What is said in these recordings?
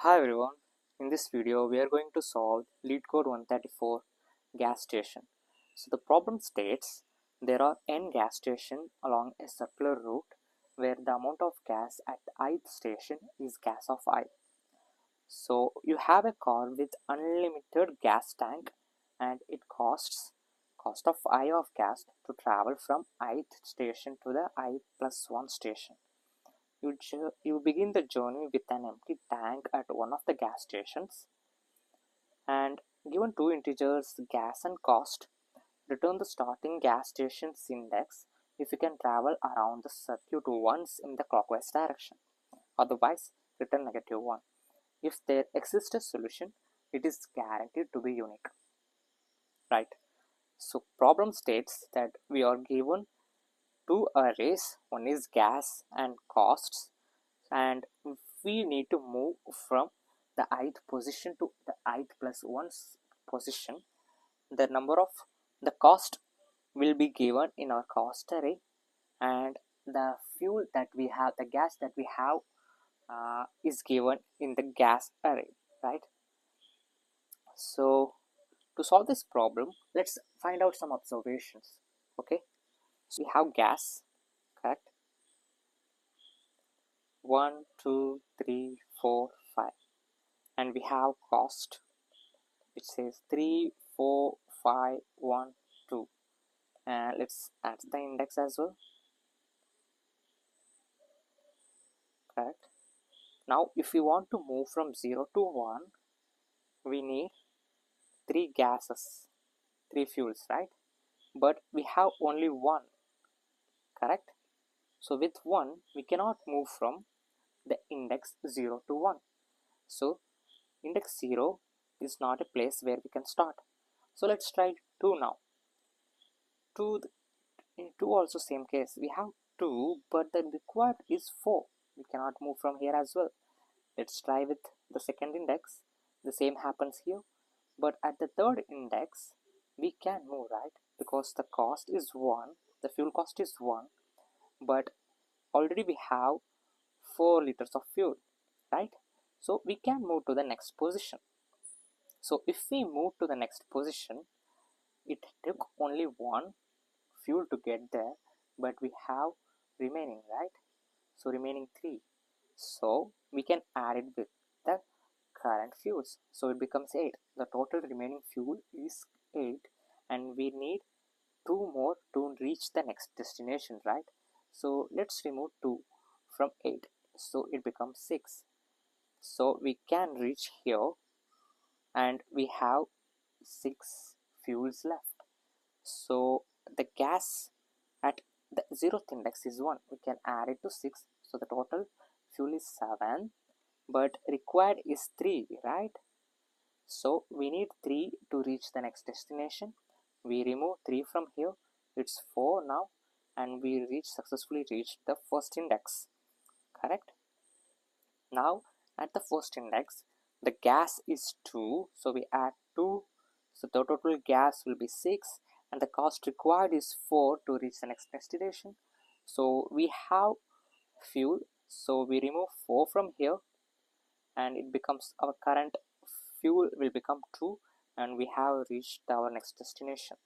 Hi everyone, in this video we are going to solve Leetcode 134 gas station. So the problem states there are n gas stations along a circular route where the amount of gas at ith station is gas of I. So you have a car with unlimited gas tank and it cost of I of gas to travel from ith station to the I plus 1 station. You begin the journey with an empty tank at one of the gas stations and given two integers gas and cost, return the starting gas station's index if you can travel around the circuit once in the clockwise direction. Otherwise, return -1. If there exists a solution, it is guaranteed to be unique. Right. So problem states that we are given two arrays, one is gas and costs, and we need to move from the ith position to the ith plus 1's position. The number of the cost will be given in our cost array, and the fuel that we have, the gas that we have is given in the gas array, right? So to solve this problem, let's find out some observations. Okay, so we have gas, correct? 1 2 3 4 5, and we have cost which says 3 4 5 1 2, and let's add the index as well, correct? Now if we want to move from 0 to 1, we need three gases, three fuels, right? But we have only one, correct? So with one we cannot move from the index 0 to 1. So index 0 is not a place where we can start. So let's try 2 now. 2 in 2 also same case, we have 2 but the required is 4. We cannot move from here as well. Let's try with the second index. The same happens here, but at the third index we can move, right? Because the cost is 1, the fuel cost is 1, but already we have 4 liters of fuel, right? So we can move to the next position. So if we move to the next position, it took only 1 fuel to get there, but we have remaining, right? So remaining 3, so we can add it with the current fuels, so it becomes 8. The total remaining fuel is 8, and we need 2 more to reach the next destination, right? So let's remove 2 from 8, so it becomes 6. So we can reach here and we have 6 fuels left. So the gas at the 0th index is 1, we can add it to 6, so the total fuel is 7, but required is 3, right? So we need 3 to reach the next destination. We remove 3 from here, it's 4 now, and we successfully reached the first index, correct? Now at the first index the gas is 2, so we add 2, so the total gas will be 6, and the cost required is 4 to reach the next destination. So we have fuel, so we remove 4 from here, and it becomes our current fuel will become 2, and we have reached our next destination.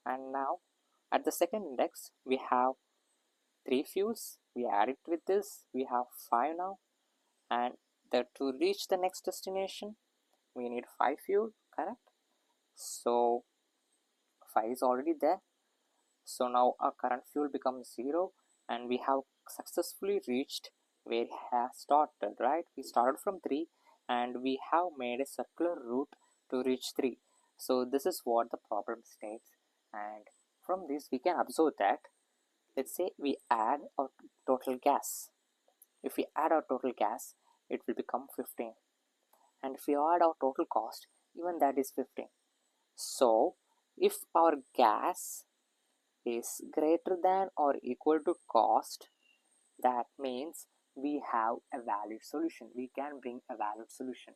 And now at the second index we have 3 fuels, we add it with this, we have 5 now, and to reach the next destination we need 5 fuel, correct? So 5 is already there, so now our current fuel becomes 0, and we have successfully reached where we have started, right? We started from 3 and we have made a circular route to reach 3. So this is what the problem states, and from this we can observe that, let's say we add our total gas. If we add our total gas, it will become 15, and if we add our total cost, even that is 15. So if our gas is greater than or equal to cost, that means we have a valid solution, we can bring a valid solution.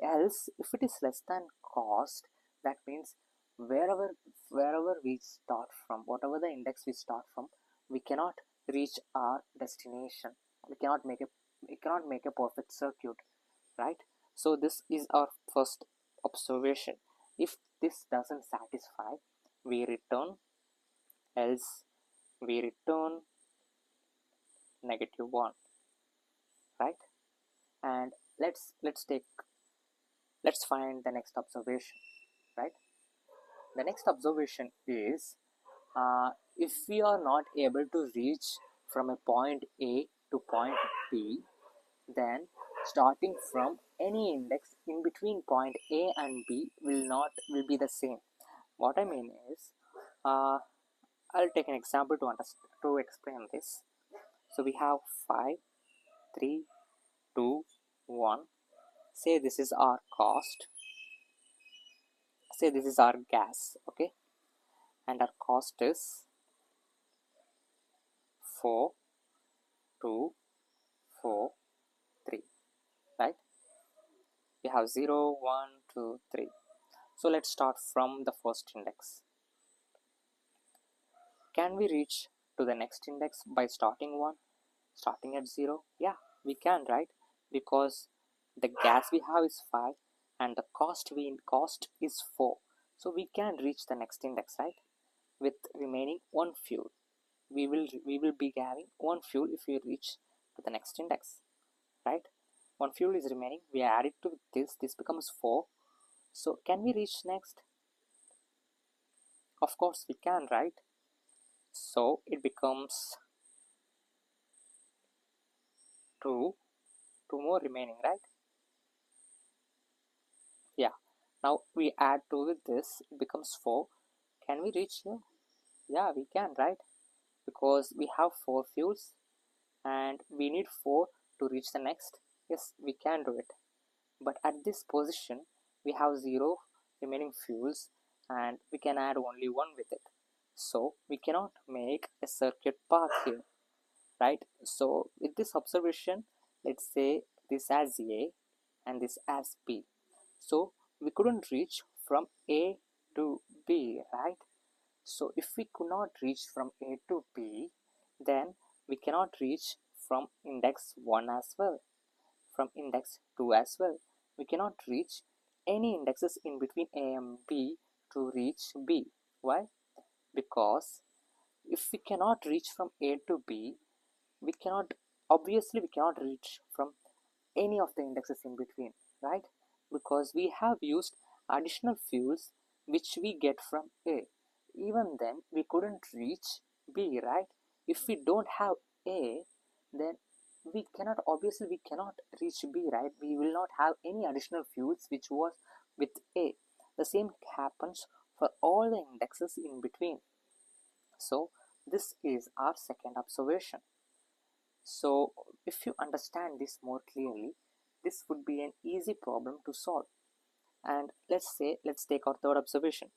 Else if it is less than cost, that means wherever we start from, whatever the index we start from, we cannot reach our destination, we cannot make a perfect circuit. right? So this is our first observation. If this doesn't satisfy, we return, else we return -1, right? And let's find the next observation, right? The next observation is, if we are not able to reach from a point A to point B, then starting from any index in between point A and B will be the same. What I mean is, I'll take an example to explain this. So we have 5, 3, 2, 1. Say this is our cost. Say this is our gas, okay? And our cost is 4, 2, 4, 3, right? We have 0, 1, 2, 3. So let's start from the first index. Can we reach to the next index by starting at 0? Yeah, we can, right? Because the gas we have is 5 and the cost is 4. So we can reach the next index, right? With remaining one fuel. We will be having one fuel if we reach to the next index, right? One fuel is remaining. We add it to this becomes 4. So can we reach next? Of course we can, right? So it becomes 2 more remaining, right? Yeah. Now we add 2 with this, it becomes 4. Can we reach here? Yeah, we can, right? Because we have 4 fuels and we need 4 to reach the next. Yes, we can do it. But at this position, we have 0 remaining fuels and we can add only 1 with it. So we cannot make a circuit path here, right? So with this observation, let's say this as A and this as B. So we couldn't reach from A to B, right? So if we could not reach from A to B, then we cannot reach from index 1 as well, from index 2 as well. We cannot reach any indexes in between A and B to reach B. Why? Because if we cannot reach from A to B, we cannot reach from any of the indexes in between, right? Because we have used additional fuels which we get from A. Even then we couldn't reach B, right? If we don't have A, then we cannot reach B, right? We will not have any additional fuels which was with A. The same happens for all the indexes in between. So this is our second observation. So if you understand this more clearly, this would be an easy problem to solve. And let's take our third observation.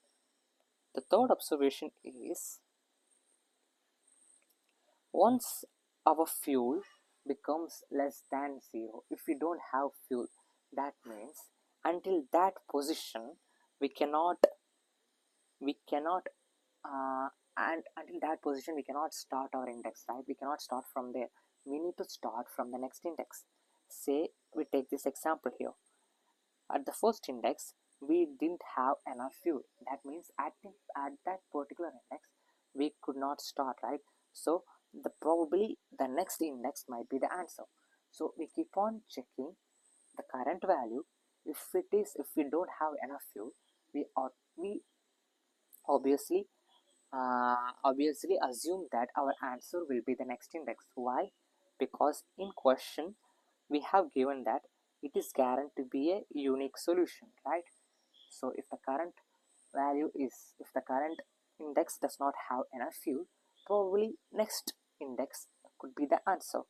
The third observation is, once our fuel becomes less than 0, if we don't have fuel, that means until that position we cannot and until that position we cannot start our index, right? We cannot start from there. We need to start from the next index. Say we take this example here. At the first index we didn't have enough fuel. That means at that particular index we could not start, right? So probably the next index might be the answer. So we keep on checking the current value. If we don't have enough fuel, we obviously assume that our answer will be the next index. Why? Because in question we have given that it is guaranteed to be a unique solution, right? So if the current index does not have enough fuel, probably next index could be the answer.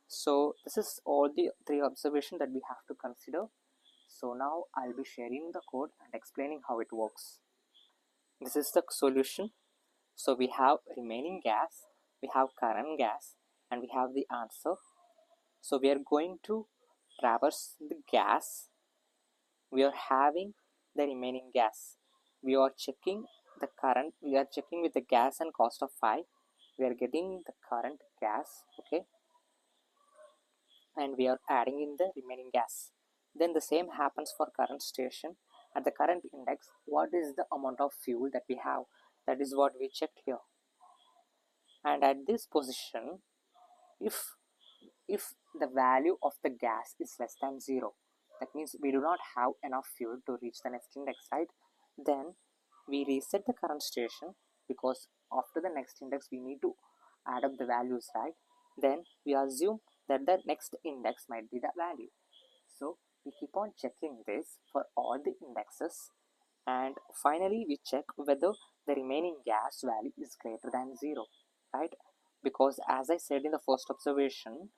So this is all the 3 observations that we have to consider. So now I'll be sharing the code and explaining how it works. This is the solution. So we have remaining gas, we have current gas, and we have the answer. So we are going to traverse the gas. We are having the remaining gas. We are checking the current. We are checking with the gas and cost of 5. We are getting the current gas, okay, and we are adding in the remaining gas. Then the same happens for current station. At the current index, what is the amount of fuel that we have? That is what we checked here. And at this position, if the value of the gas is less than 0, that means we do not have enough fuel to reach the next index, right? Then we reset the current station, because after the next index we need to add up the values, right? Then we assume that the next index might be the value. So we keep on checking this for all the indexes, and finally we check whether the remaining gas value is greater than 0, right? Because as I said in the first observation,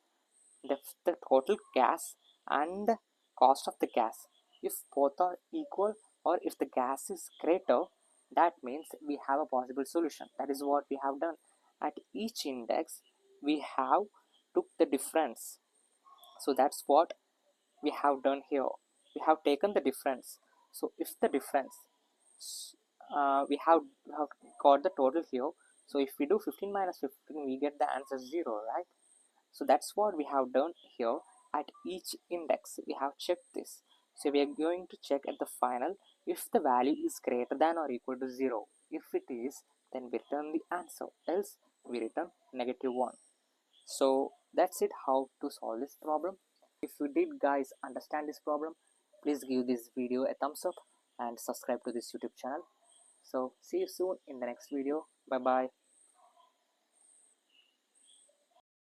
the total gas and the cost of the gas, if both are equal or if the gas is greater, that means we have a possible solution. That is what we have done. At each index we have took the difference. So that's what we have done here. We have taken the difference. So if the difference, we have got the total here. So if we do 15 minus 15, we get the answer 0, right? So that's what we have done here. At each index we have checked this. So we are going to check at the final if the value is greater than or equal to 0. If it is, then we return the answer, else we return -1. So that's it, how to solve this problem. If you did guys understand this problem, please give this video a thumbs up and subscribe to this YouTube channel. So see you soon in the next video. Bye bye.